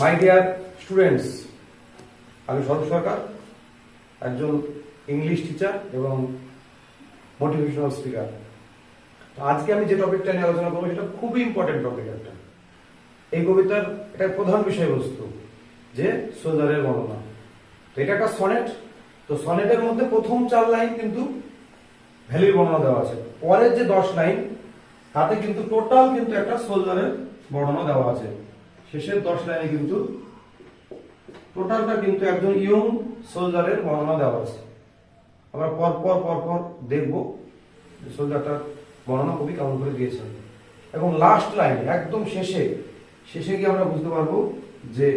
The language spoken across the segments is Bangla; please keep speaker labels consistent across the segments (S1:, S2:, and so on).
S1: মাই ডিয়ার স্টুডেন্টস, আমি স্বরূপ সরকার, একজন ইংলিশ টিচার এবং মোটিভেশনাল স্পিকার। আজকে আমি যে টপিকটা নিয়ে আলোচনা করবো সেটা খুবই ইম্পর্টেন্ট টপিক একটা। এই কবিতার এটা প্রধান বিষয়বস্তু যে সোলজারের বর্ণনা। তো এটা একটা সনেট। তো সনেটের মধ্যে প্রথম 4 লাইন কিন্তু ভ্যালির বর্ণনা দেওয়া আছে, পরের যে 10 লাইন তাতে কিন্তু টোটাল কিন্তু একটা সোলজারের বর্ণনা দেওয়া আছে। শেষের 10 লাইনে কিন্তু টোটালটা কিন্তু একজন ইয়ং সোলজারের বর্ণনা দেওয়া আছে। আমরা পর দেখব সোলজারটার বর্ণনা কবি কেমন করে দিয়েছেন, এবং লাস্ট লাইন একদম শেষে গিয়ে আমরা বুঝতে পারবো যে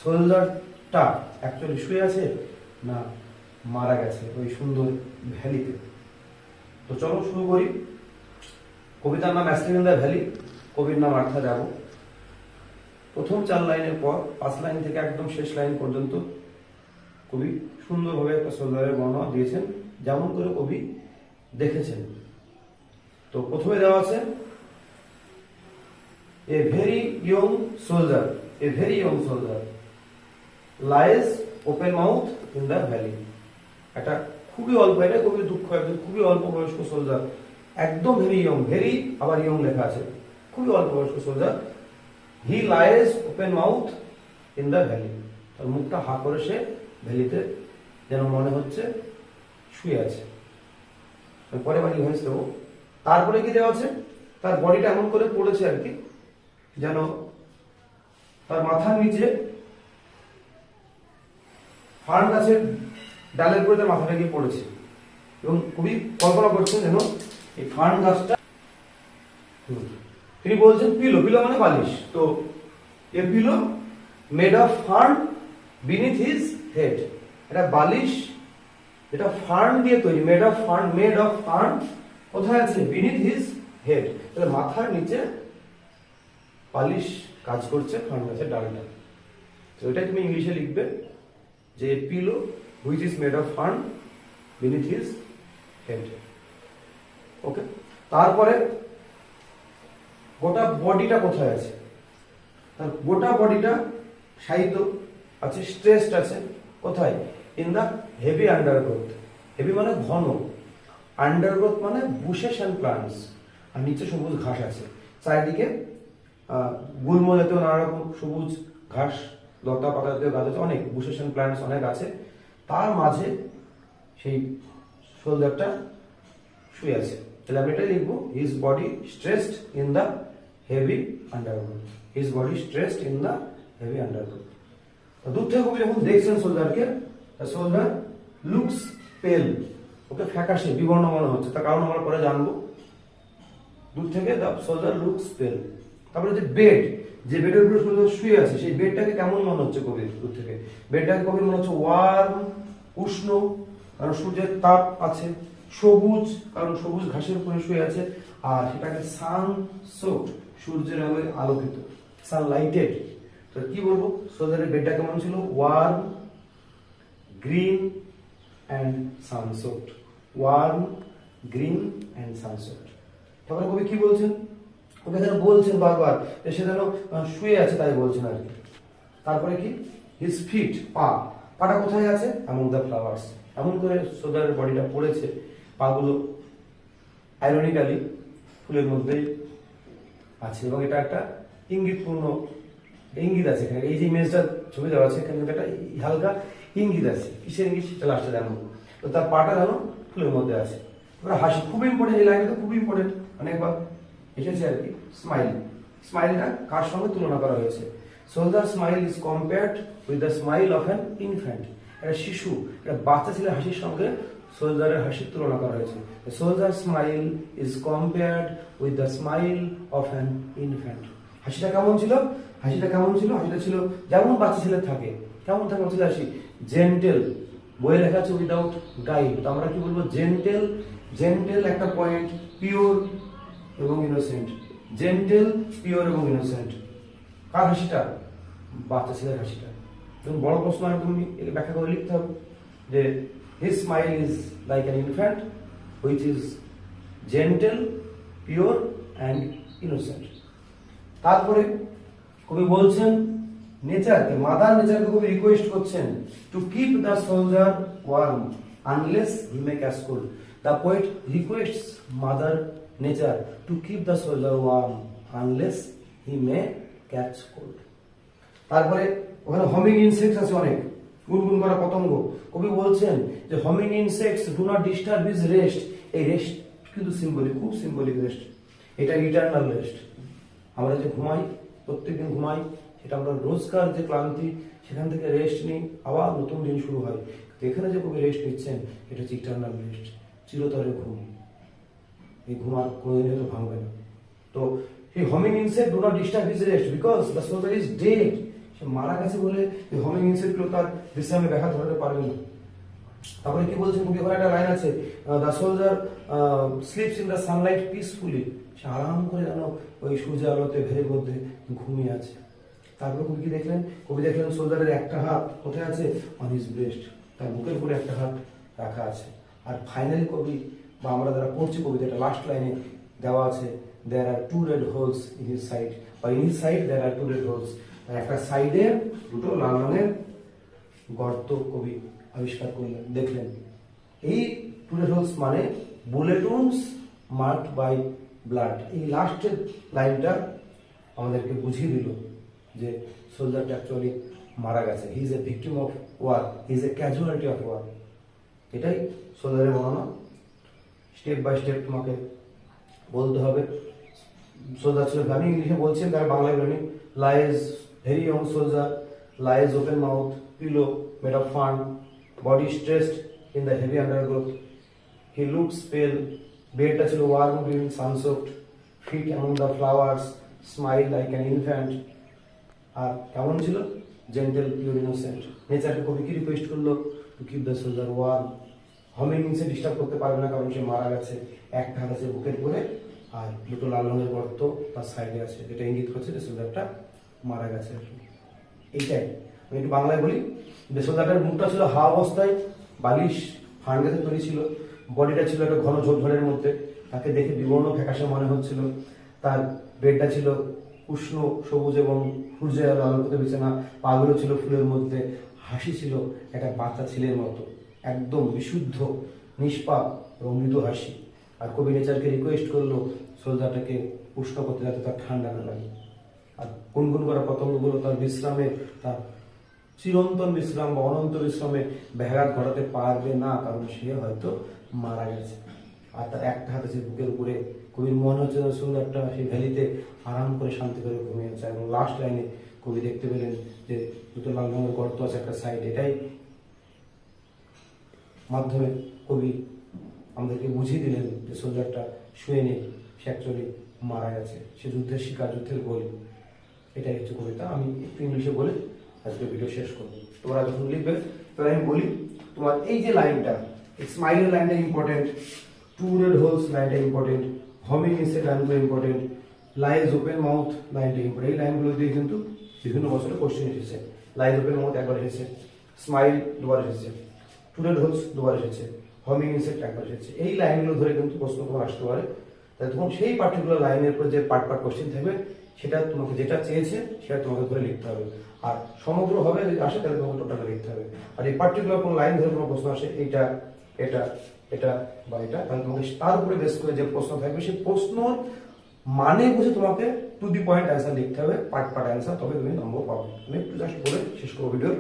S1: সোলজারটা অ্যাকচুয়ালি শুয়ে আছে না মারা গেছে ওই সুন্দর ভ্যালিতে। তো চলো শুরু করি। কবিতার নাম অ্যাসলিং ইন দ্য ভ্যালি, কবির নাম আর্থার অ্যাবো। প্রথম 4 লাইনের পর 5 লাইন থেকে একদম শেষ লাইন পর্যন্ত কবি সুন্দরভাবে একটা সোলজারের বর্ণনা দিয়েছেন, যেমন করে কবি দেখেছেন। তো প্রথমে দেওয়া আছে a very young soldier lies open mouth in the valley. একটা খুবই অল্প, এটা কবির দুঃখ, একজন খুবই অল্প বয়স্ক সোলজার, একদম ভেরি ইয়ং, ভেরি আবার ইয়ং লেখা আছে, খুবই অল্প বয়স্ক soldier. He lies open mouth in the valley, তার মুখটা হা করে সে ভ্যালিতে যেন মনে হচ্ছে শুয়ে আছে। পরে বাড়ি ভয়েস দেবো। তারপরে কি দেওয়া আছে, তার বডিটা এমন করে পড়েছে আর কি, যেন তার মাথার নিচে ফার্ন গাছের ডালের উপরে তার মাথাটা গিয়ে পড়েছে, এবং কবি কল্পনা করছেন যেন এই ফার্ন গাছটা, তিনি বলছেন পিলো মানে বালিশ। তো a pillow made of fern beneath his head, এটা বালিশ যেটা ফার্ন দিয়ে তৈরি, মেড অফ ফার্ন কোথায় আছে, বিনিথ হিজ হেড, তাহলে মাথার নিচে বালিশ কাজ করছে ফার্ন গাছের ডালটা। তো এটা তুমি ইংলিশে লিখবে যে pillow which is made of fern beneath his head. Okay, তারপরে গোটা বডিটা কোথায় আছে, তার গোটা বডিটা সাহিত্য আছে, স্ট্রেসড আছে কোথায়, ইন দা হেভি আন্ডারগ্রোথ। হেভি মানে ঘন, আন্ডারগ্রোথ মানে বুশেস অ্যান্ড প্লান্টস, আর নিচে সবুজ ঘাস আছে, চারিদিকে গুল্ম জাতীয় নানা রকম সবুজ ঘাস, লতা পাতা জাতীয় গাছ আছে, অনেক বুশেস অ্যান্ড প্লান্টস অনেক আছে। তার মাঝে সেই সোলজারটা শুয়ে আছে। তাহলে আমি এটাই লিখবো, his body stressed in the heavy undergrowth, his body stressed in the heavy undergrowth. দূর থেকে কবি যখন দেখছেন সোলজারকে, সোলজার লুকস পেল, ওকে ফ্যাকাশে বিবর্ণ মনে হচ্ছে, তার কারণ আমরা পরে জানবো। দূর থেকে দ্য সোলজার লুকস পেল। তারপরে যে বেডের উপরে সোলজার শুয়ে আছে, সেই বেডটাকে কেমন মনে হচ্ছে কবির দূর থেকে, বেডটাকে কবির মনে হচ্ছে ওয়ার্ম, উষ্ণ, কারণ সূর্যের তাপ আছে, সবুজ কারণ সবুজ ঘাসের উপরে শুয়ে আছে, আর সেটাকে সান সোকড, সূর্যের আলোয় আলোকিত, সানলাইটেড। তো কি বলবো, সোলজারের বেডটা কেমন ছিল, warm, green and sunsoaked, warm, green and sunsoaked. তারপরে কবি কি বলছেন, ওকে যেন বলছেন বারবার যে সে যেন শুয়ে আছে, তাই বলছেন আর কি। তারপরে কি, হিজ ফিট, পাটা কোথায় আছে, অ্যামং দ্য ফ্লাওয়ার্স, এমন করে সোলজারের বডিটা পড়েছে, পাগুলো আইরনিক্যালি ফুলের মধ্যেই আছে, এবং এটা একটা ইঙ্গিতপূর্ণ ইঙ্গিত আছে এখানে। এই যে ইমেজটা ছবি দেওয়া আছে, এখানে একটা হালকা ইঙ্গিত আছে, কিসের ইঙ্গিত সেটা লাস্টে জানবো। তো তার পাটা যেন ফুলের মধ্যে আছে। এবার হাসি খুব ইম্পর্টেন্ট, এই লাইনটা খুব ইম্পর্টেন্ট, অনেকবার এসেছে আর কি। স্মাইলটা কার সঙ্গে তুলনা করা হয়েছে, soldier smile is compared with the smile of an infant, একটা শিশু, একটা বাচ্চা ছেলের হাসির সঙ্গে সোলজারের হাসির তুলনা করা হয়েছে। Soldier smile is compared with the smile of an infant. হাসিটা কেমন ছিল, হাসিটা ছিল যেমন বাচ্চা ছেলের থাকে, কেমন থাকে বাচ্চা হাসি, জেন্টেল, বইয়ে লেখা আছে উইদাউট গাইড। তো আমরা কি বলবো, জেন্টেল একটা পয়েন্ট, পিওর এবং ইনোসেন্ট, জেন্টেল, পিওর এবং ইনোসেন্ট। কার হাসিটা, বাচ্চা ছেলের হাসিটা। যখন বড় প্রশ্ন হয় তুমি ব্যাখ্যা করে লিখতে হবে যে his smile is like an infant which is gentle, pure and innocent. তারপরে কবি বলছেন নেচারকে, মাদার নেচারকে কবি রিকোয়েস্ট করছেন to keep the soldier warm unless he may catch cold. The poet requests mother nature to keep the soldier warm unless he may catch cold. তারপরে ওখানে হমিং ইনসেক্টস আছে অনেক, গুনগুন করা পতঙ্গ। কবি বলছেন যে humming insects do not disturb his rest. এই রেস্ট কিন্তু সিম্বলিক, খুব সিম্বলিক রেস্ট, এটা ইটারনাল রেস্ট। আমরা যে ঘুমাই, প্রত্যেকদিন ঘুমাই, সেটা আমরা রোজকার যে ক্লান্তি, সেখান থেকে রেস্ট নিই, আবার নতুন দিন শুরু হয়। তো এখানে যে কবি রেস্ট নিচ্ছেন, এটা হচ্ছে ইটারনাল রেস্ট, চিরতরে ঘুম। এই ঘুম আর কোনোদিন তো ভাঙবে না। তো এই humming insect do not disturb his rest because the soldier is dead. সে মারা গেছে বলে এই হমিং ইনসেক্টগুলো তার বিশ্রামে ব্যাঘাত ঘটাতে পারবে না। তারপরে কি বলছেন কবি, ওখানে একটা লাইন আছে, the soldier sleeps in the sunlight peacefully. সে আরাম করে যেন ওই সূর্যের আলোতে ভেড়ের মধ্যে ঘুমিয়ে আছে। তারপরে কবি কি দেখলেন, কবি দেখলেন সোলজারের একটা হাত কোথায় আছে, অন হিজ ব্রেস্ট, তার বুকের উপরে একটা হাত রাখা আছে। আর ফাইনালি কবি বা আমরা যারা পড়ছি কবিতাটা লাস্ট লাইনে দেওয়া আছে, there are two red holes in his side, বা in his side there are two red holes. একটা সাইডে দুটো লাল রঙের গর্ত কবি আবিষ্কার করলেন, দেখলেন। এই টু রেড হোলস মানে bullet wounds marked by blood. এই লাস্টের লাইনটা আমাদেরকে বুঝিয়ে দিল যে সোলজারটা অ্যাকচুয়ালি মারা গেছে। He is a victim of war, he is a casualty of war. এটাই সোলজারের বর্ণনা। স্টেপ বাই স্টেপ তোমাকে বলতে হবে। সোলজার ছিল, আমি ইংলিশে বলছি, তার বাংলায় বলিনি। Lies very young soldier, lies open mouth, pillow made of fern, body stressed in the heavy undergrowth, he looks pale, বেডটা ছিল warm green sunsoaked, feet among the flowers, smile like an infant. আর কেমন ছিল, জেন্টেল পিওর ইনোসেন্ট। নেচারকে কবি কি রিকোয়েস্ট করলো, to keep the soldier warm. Humming সে ডিস্টার্ব করতে পারবে না, কারণ সে মারা গেছে। একটা হাত আছে বুকের উপরে, আর দুটো লাল রঙের গর্ত তার সাইডে আছে, যেটা ইঙ্গিত করছে যে সোলজারটা মারা গেছে। এইটাই আমি একটু বাংলায় বলি। যে সোলজারটার মুখটা ছিল হা অবস্থায়, বালিশ ফান্ডাতে তৈরি ছিল, বডিটা ছিল একটা ঘন ঝোপঝাড়ের মধ্যে, তাকে দেখে বিবর্ণ ফ্যাকাশে মনে হচ্ছিল। তার বেডটা ছিল উষ্ণ সবুজ এবং সূর্যের আলো আলোকিত বিছানা, পাগুলো ছিল ফুলের মধ্যে, হাসি ছিল একটা বাচ্চা ছেলের মতো, একদম বিশুদ্ধ নিষ্পাপ এবং মৃদু হাসি। আর কবি নেচারকে রিকোয়েস্ট করলো সোলজারটাকে উষ্ণ করতে, যাতে তার ঠান্ডা না লাগে। আর গুনগুন করা পতঙ্গগুলো তার বিশ্রামে, তার চিরন্তন বিশ্রাম বা অনন্ত বিশ্রামে ব্যাঘাত ঘটাতে পারবে না, কারণ সে হয়তো মারা গেছে। আর তার একটা হাতে সে বুকের উপরে, কবির মনে হচ্ছে সোলজারটা সেই ভ্যালিতে আরাম করে শান্তি করে ঘুমিয়ে আছে। এবং লাস্ট লাইনে কবি দেখতে পেলেন যে দুটো লাল রঙের গর্ত আছে একটা সাইড। এটাই মাধ্যমে কবি আমাদেরকে বুঝিয়ে দিলেন যে সোলজারটা শুয়ে নেই, সে অ্যাকচুয়ালি মারা গেছে, সে যুদ্ধের শিকার, যুদ্ধের বলি। এটাই হচ্ছে কবিতা। আমি একটু ইংলিশে বলে আজকে ভিডিও শেষ করবো। তোমরা যখন লিখবে, এবার আমি বলি, তোমার এই যে লাইনটা, স্মাইলের লাইনটা ইম্পর্টেন্ট, টু রেড হোলস লাইনটা ইম্পর্টেন্ট, হমিং ইনসেক্ট লাইনগুলো ইম্পর্টেন্ট, লাইজ ওপেন মাউথ লাইনটা ইম্পর্টেন্ট। এই লাইনগুলো দিয়ে কিন্তু বিভিন্ন বছরে কোশ্চেন এসেছে। লাইজ ওপেন মাউথ একবার এসেছে, স্মাইল দুবার এসেছে, টু রেড হোলস দুবার এসেছে, হমিং ইনসেক্ট একবার এসেছে। এই লাইনগুলো ধরে কিন্তু প্রশ্ন তোমার আসতে পারে। তাই তখন সেই পার্টিকুলার লাইনের উপর যে পার্ট কোশ্চেন থাকবে, সেটা তোমাকে যেটা চেয়েছে সেটা তোমাকে ধরে লিখতে হবে। আর সমগ্র হবে যদি আসে, তাহলে তোমাকে টোটাল লিখতে হবে। আর এই পার্টিকুলার কোন লাইন ধরে কোনো প্রশ্ন আসে, এইটা এটা এটা বা এটা, তাহলে তোমাকে তার উপরে বেস করে যে প্রশ্ন থাকবে, সেই প্রশ্ন মানে বুঝে তোমাকে টু দি পয়েন্ট অ্যান্সার লিখতে হবে, পার্ট অ্যান্সার, তবে তুমি নম্বর পাবে। আমি একটু জাস্ট বলে শেষ করবো ভিডিও,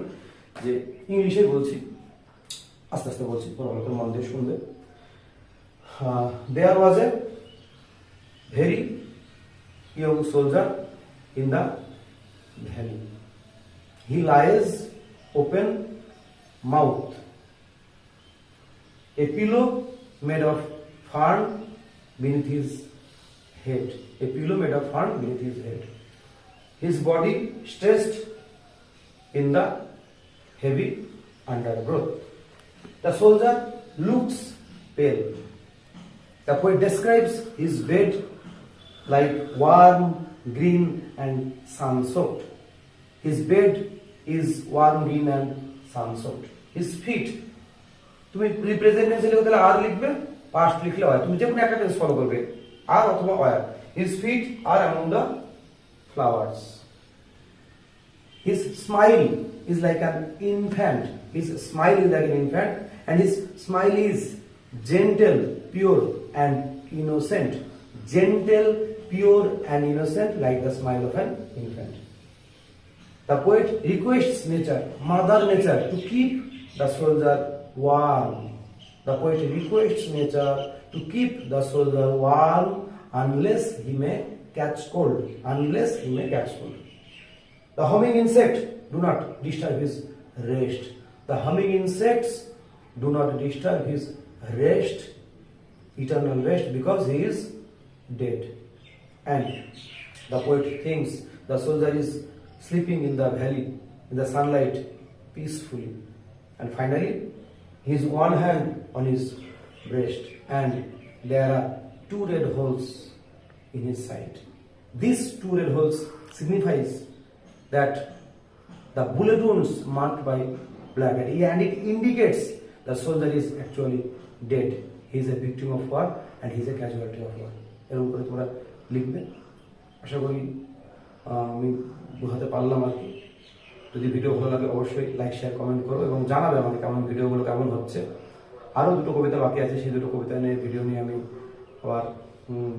S1: যে ইংলিশে বলছি, আস্তে আস্তে বলছি, তোমরা ভালো করে মন দিয়ে শুনবে। There was a very young soldier in the valley. He lies open mouth. A pillow made of fern beneath his head. A pillow made of fern beneath his head. His body stretched in the heavy undergrowth. The soldier looks pale. The poet describes his bed like warm, green and sun-soaked. His bed is warm, green and sun-soaked. His feet, তুমি প্রেজেন্ট টেন্সে লিখতে হলে আর লিখবে, পাস্ট লিখলে হয়, তুমি যে কোনো একটা টেন্স ফলো করবে, আর অথবা war. His feet are among the flowers. His smile is like an infant. His smile is like an infant, and his smile is gentle, pure, and innocent. Gentle, pure, and innocent, like the smile of an infant. The poet requests nature, Mother Nature, to keep the soldier warm. The poet requests nature to keep the soldier warm unless he may catch cold. Unless he may catch cold. The humming insect do not disturb his rest. The humming insects do not disturb his rest, eternal rest, because he is dead. And the poet thinks the soldier is sleeping in the valley, in the sunlight, peacefully. And finally, his one hand on his breast, and there are 2 red holes in his side. These 2 red holes signifies that the bullet wounds marked by black, and it indicates the soldier is actually dead. He is a victim of war and he is a casualty of war. এর উপরে তোমরা লিখবে। আশা করি আমি বোঝাতে পারলাম আর কি। যদি ভিডিও ভালো লাগে অবশ্যই লাইক, শেয়ার, কমেন্ট করো এবং জানাবে আমাকে কেমন ভিডিওগুলো কেমন হচ্ছে। আরও 2টো কবিতা বাকি আছে, সেই 2টো কবিতা নিয়ে ভিডিও নিয়ে আমি আবার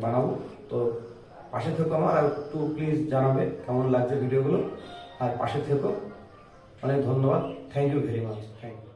S1: বানাবো। তো পাশে থেকো আমার, আর একটু প্লিজ জানাবে কেমন লাগছে ভিডিওগুলো, আর পাশে থেকো। অনেক ধন্যবাদ। Thank you very much. Thank you.